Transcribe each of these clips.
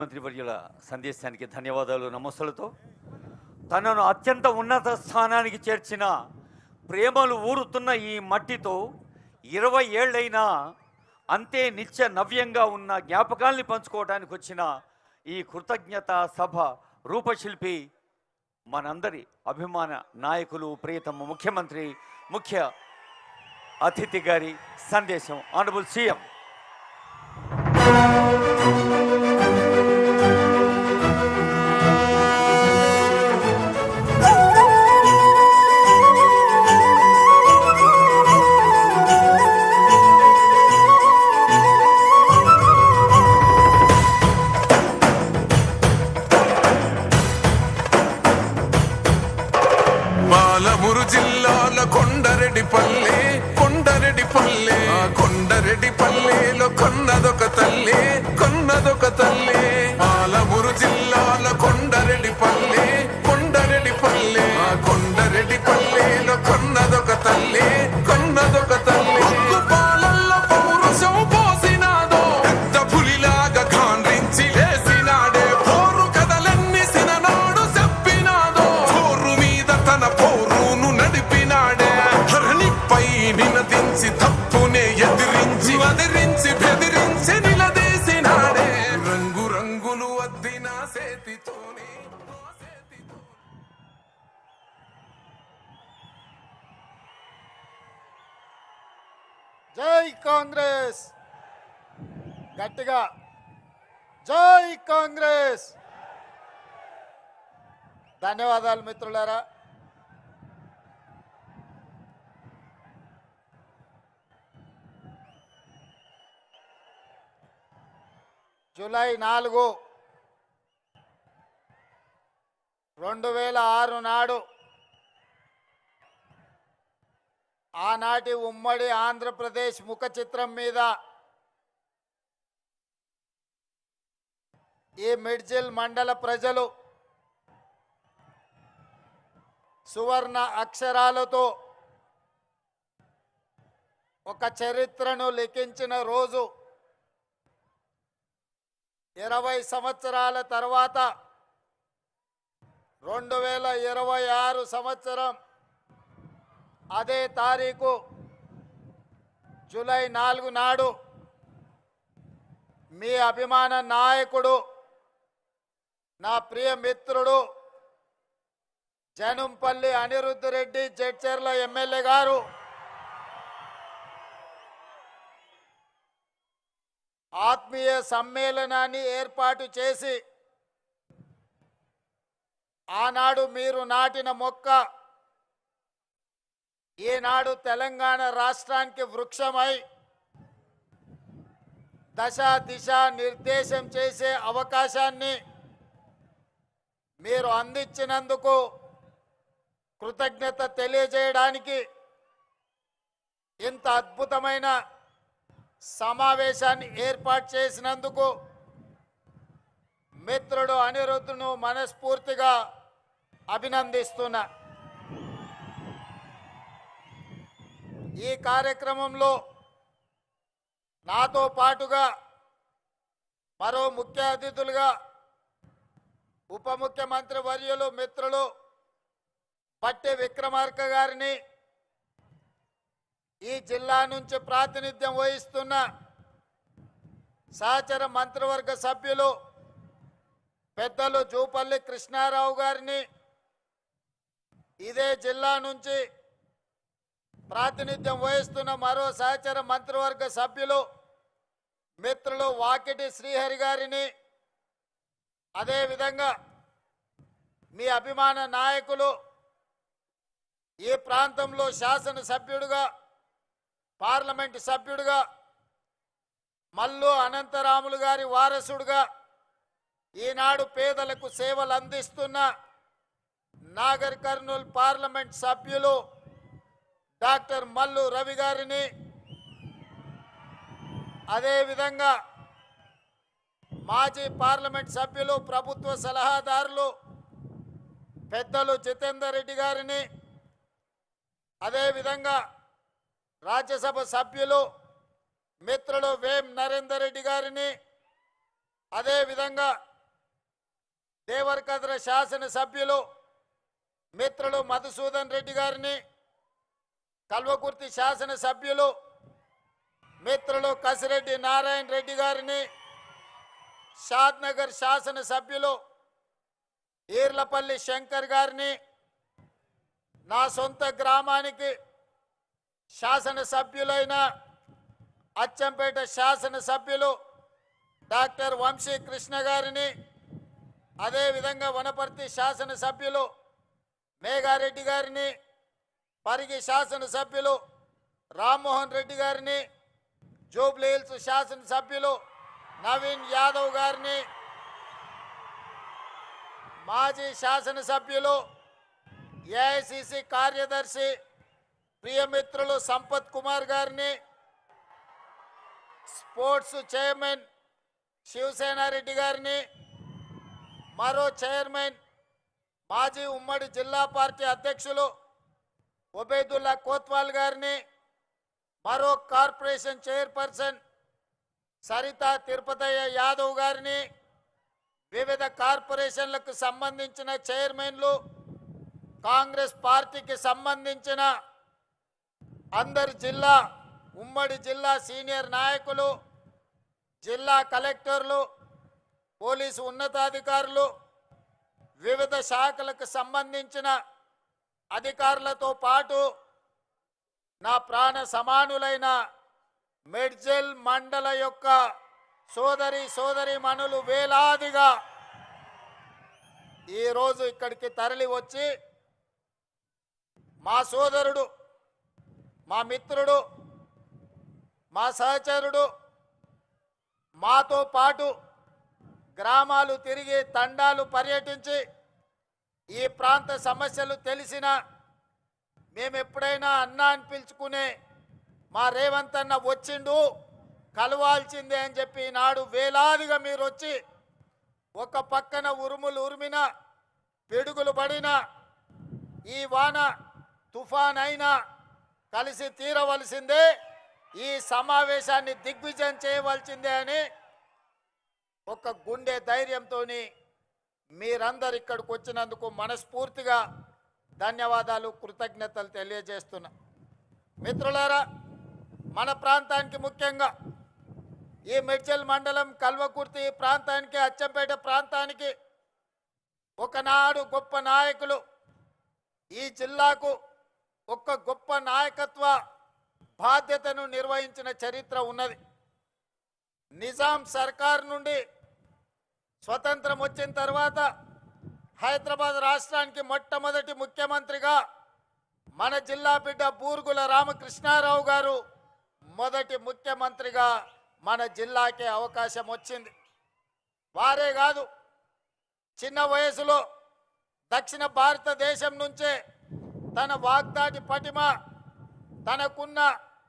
మంత్రివర్యుల సందేశానికి ధన్యవాదాలు నమస్సులతో తనను అత్యంత ఉన్నత స్థానానికి చేర్చిన ప్రేమలు ఊరుతున్న ఈ మట్టితో 20 ఏళ్ళైనా అంతే నిత్య నవ్యంగా ఉన్న జ్ఞాపకాల్ని పంచుకోవడానికి వచ్చిన ఈ కృతజ్ఞత సభ రూపశిల్పి మనందరి అభిమాన నాయకులు ప్రియతమ ముఖ్యమంత్రి ముఖ్య అతిథి గారి సందేశం ఆనరబుల్ సీఎం. పాలమూరు జిల్లాల కొండరెడ్డిపల్లెలో కొన్నదొక తల్లి పాలమూరు జిల్లాల కొండరెడ్డిపల్లెలో కొన్నదొక తల్లి పాలల్లో పౌరుషం పోసినాదో పెద్ద పులిలాగా గాండ్రించి లేసినాడే పోరు కథలన్నీ సిననాడు చెప్పినాదో పోరు మీద తన పోరును నడిపినాడే హరణిపై నినదించి తప్పునే ఎదిరించి బెదిరించి నిలదీసినాడే రంగు రంగులు వద్దిన సేతితోనే. జై కాంగ్రెస్, గట్టిగా జై కాంగ్రెస్. ధన్యవాదాలు మిత్రులారా. జూలై 4, 2006 నాడు ఆనాటి ఉమ్మడి ఆంధ్రప్రదేశ్ ముఖ చిత్రం మీద ఈ మిడ్జిల్ మండల ప్రజలు సువర్ణ అక్షరాలతో ఒక చరిత్రను లిఖించిన రోజు. 20 సంవత్సరాల తర్వాత 2026 సంవత్సరం అదే తారీఖు జూలై 4 నాడు మీ అభిమాన నాయకుడు, నా ప్రియ మిత్రుడు జనంపల్లి అనిరుద్ధ్ రెడ్డి జడ్చర్ల ఎమ్మెల్యే గారు ఆత్మీయ సమ్మేళనాన్ని ఏర్పాటు చేసి ఆనాడు మీరు నాటిన మొక్క ఈనాడు తెలంగాణ రాష్ట్రానికి వృక్షమై దశ దిశ నిర్దేశం చేసే అవకాశాన్ని మీరు అందించినందుకు కృతజ్ఞత తెలియజేయడానికి ఇంత అద్భుతమైన సమావేశాన్ని ఏర్పాటు చేసినందుకు మిత్రుడు అనిరుద్ధును మనస్ఫూర్తిగా అభినందిస్తున్నా. ఈ కార్యక్రమంలో నాతో పాటుగా మరో ముఖ్య అతిథులుగా ఉప ముఖ్యమంత్రి వర్యులు మిత్రులు పట్టి విక్రమార్క గారిని, ఈ జిల్లా నుంచి ప్రాతినిధ్యం వహిస్తున్న సహచర మంత్రివర్గ సభ్యులు పెద్దలు జూపల్లి కృష్ణారావు గారిని, ఇదే జిల్లా నుంచి ప్రాతినిధ్యం వహిస్తున్న మరో సహచర మంత్రివర్గ సభ్యులు మిత్రులు వాకిటి శ్రీహరి గారిని, అదేవిధంగా మీ అభిమాన నాయకులు, ఈ ప్రాంతంలో శాసనసభ్యుడుగా పార్లమెంటు సభ్యుడిగా మల్లు అనంతరాములు గారి వారసుడుగా ఈనాడు పేదలకు సేవలు అందిస్తున్న నాగర్ కర్నూల్ పార్లమెంట్ సభ్యులు డాక్టర్ మల్లు రవి గారిని, అదేవిధంగా మాజీ పార్లమెంట్ సభ్యులు ప్రభుత్వ సలహాదారులు పెద్దలు జితేందర్ రెడ్డి గారిని, అదేవిధంగా రాజ్యసభ సభ్యులు మిత్రులు వేం నరేందర్ రెడ్డి గారిని, అదేవిధంగా దేవరకద్ర శాసనసభ్యులు మిత్రులు మధుసూదన్ రెడ్డి గారిని, కల్వకుర్తి శాసనసభ్యులు మిత్రులు కసిరెడ్డి నారాయణ రెడ్డి గారిని, షాద్నగర్ శాసనసభ్యులు ఈర్లపల్లి శంకర్ గారిని, నా సొంత గ్రామానికి శాసనసభ్యులైన అచ్చంపేట శాసనసభ్యులు డాక్టర్ వంశీ కృష్ణ గారిని, అదేవిధంగా వనపర్తి శాసనసభ్యులు మేఘారెడ్డి గారిని, పరిగి శాసనసభ్యులు రామ్మోహన్ రెడ్డి గారిని, జూబ్లీ హిల్స్ శాసనసభ్యులు నవీన్ యాదవ్ గారిని, మాజీ శాసనసభ్యులు ఏఐసిసి కార్యదర్శి ప్రియమిత్రులు సంపత్ కుమార్ గారిని, స్పోర్ట్స్ చైర్మన్ శివసేనారెడ్డి గారిని, మరో చైర్మన్ మాజీ ఉమ్మడి జిల్లా పార్టీ అధ్యక్షులు ఒబేదుల్లా కోత్వాల్ గారిని, మరో కార్పొరేషన్ చైర్పర్సన్ సరిత తిరుపతయ్య యాదవ్ గారిని, వివిధ కార్పొరేషన్లకు సంబంధించిన చైర్మన్లు, కాంగ్రెస్ పార్టీకి సంబంధించిన అందరి జిల్లా ఉమ్మడి జిల్లా సీనియర్ నాయకులు, జిల్లా కలెక్టర్లు, పోలీసు ఉన్నతాధికారులు, వివిధ శాఖలకు సంబంధించిన అధికారులతో పాటు నా ప్రాణ సమానులైన మెడ్జల్ మండల యొక్క సోదరీమణులు వేలాదిగా ఈరోజు ఇక్కడికి తరలి వచ్చి మా సోదరుడు, మా మిత్రుడు, మా సహచరుడు మాతో పాటు గ్రామాలు తిరిగి తండాలు పర్యటించి ఈ ప్రాంత సమస్యలు తెలిసిన, మేము ఎప్పుడైనా అన్నా అని పిలుచుకునే మా రేవంత్ అన్న వచ్చిండు కలవాల్సిందే అని చెప్పి నాడు వేలాదిగా మీరు వచ్చి ఒక పక్కన ఉరుములు ఉరిమిన, పిడుగులు పడిన, ఈ వాన తుఫాన్ అయినా కలిసి తీరవలసిందే, ఈ సమావేశాన్ని దిగ్విజయం చేయవలసిందే అని ఒక గుండె ధైర్యంతో మీరందరు ఇక్కడికి వచ్చినందుకు మనస్ఫూర్తిగా ధన్యవాదాలు, కృతజ్ఞతలు తెలియజేస్తున్నా. మిత్రులారా, మన ప్రాంతానికి ముఖ్యంగా ఈ మెడ్చల్ మండలం కల్వకుర్తి ప్రాంతానికి, అచ్చంపేట ప్రాంతానికి ఒకనాడు గొప్ప నాయకులు, ఈ జిల్లాకు ఒక గొప్ప నాయకత్వ బాధ్యతను నిర్వహించిన చరిత్ర ఉన్నది. నిజాం సర్కార్ నుండి స్వతంత్రం వచ్చిన తర్వాత హైదరాబాద్ రాష్ట్రానికి మొట్టమొదటి ముఖ్యమంత్రిగా మన జిల్లా బిడ్డ బూర్గుల రామకృష్ణారావు గారు మొదటి ముఖ్యమంత్రిగా మన జిల్లాకే అవకాశం వచ్చింది. వారే కాదు, చిన్న వయసులో దక్షిణ భారతదేశం నుంచే తన వాగ్దాటి పటిమ, తనకున్న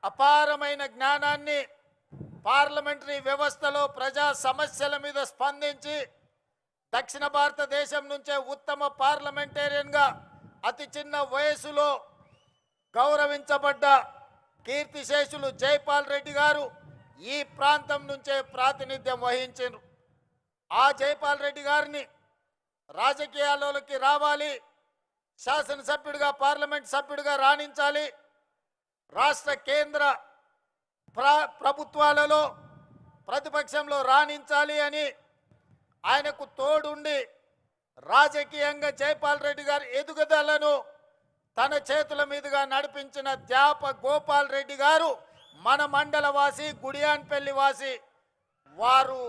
అపారమైన జ్ఞానాన్ని పార్లమెంటరీ వ్యవస్థలో ప్రజా సమస్యల మీద స్పందించి దక్షిణ భారతదేశం నుంచే ఉత్తమ పార్లమెంటేరియన్గా అతి చిన్న వయసులో గౌరవించబడ్డ కీర్తిశేషులు జైపాల్ రెడ్డి గారు ఈ ప్రాంతం నుంచే ప్రాతినిధ్యం వహించారు. ఆ జైపాల్ రెడ్డి గారిని రాజకీయాల్లోకి రావాలి, శాసనసభ్యుడిగా పార్లమెంట్ సభ్యుడిగా రాణించాలి, రాష్ట్ర కేంద్ర ప్రభుత్వాలలో ప్రతిపక్షంలో రాణించాలి అని ఆయనకు తోడుండి రాజకీయంగా జైపాల్ రెడ్డి గారి ఎదుగుదలను తన చేతుల మీదుగా నడిపించిన త్యాప గోపాల్ రెడ్డి గారు మన మండల వాసి, గుడియాన్పల్లి వాసి. వారు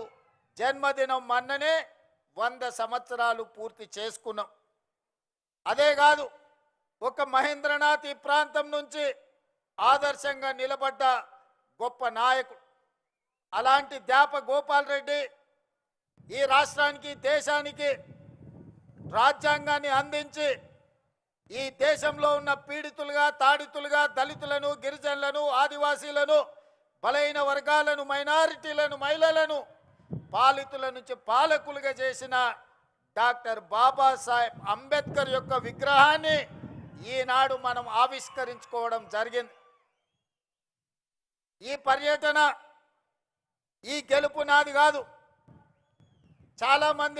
జన్మదినం మొన్ననే 100 సంవత్సరాలు పూర్తి చేసుకున్నాం. అదే కాదు, ఒక మహేంద్రనాథ్ ఈ ప్రాంతం నుంచి ఆదర్శంగా నిలబడ్డ గొప్ప నాయకుడు. అలాంటి త్యాప గోపాల్ రెడ్డి ఈ రాష్ట్రానికి, దేశానికి రాజ్యాంగాన్ని అందించి ఈ దేశంలో ఉన్న పీడితులుగా, తాడితులుగా, దళితులను, గిరిజనులను, ఆదివాసీలను, బలైన వర్గాలను, మైనారిటీలను, మహిళలను పాలితుల నుంచి పాలకులుగా చేసిన డాక్టర్ బాబాసాహెబ్ అంబేద్కర్ యొక్క విగ్రహాన్ని ఈనాడు మనం ఆవిష్కరించుకోవడం జరిగింది. ఈ పర్యటన, ఈ గెలుపు నాది కాదు. చాలామంది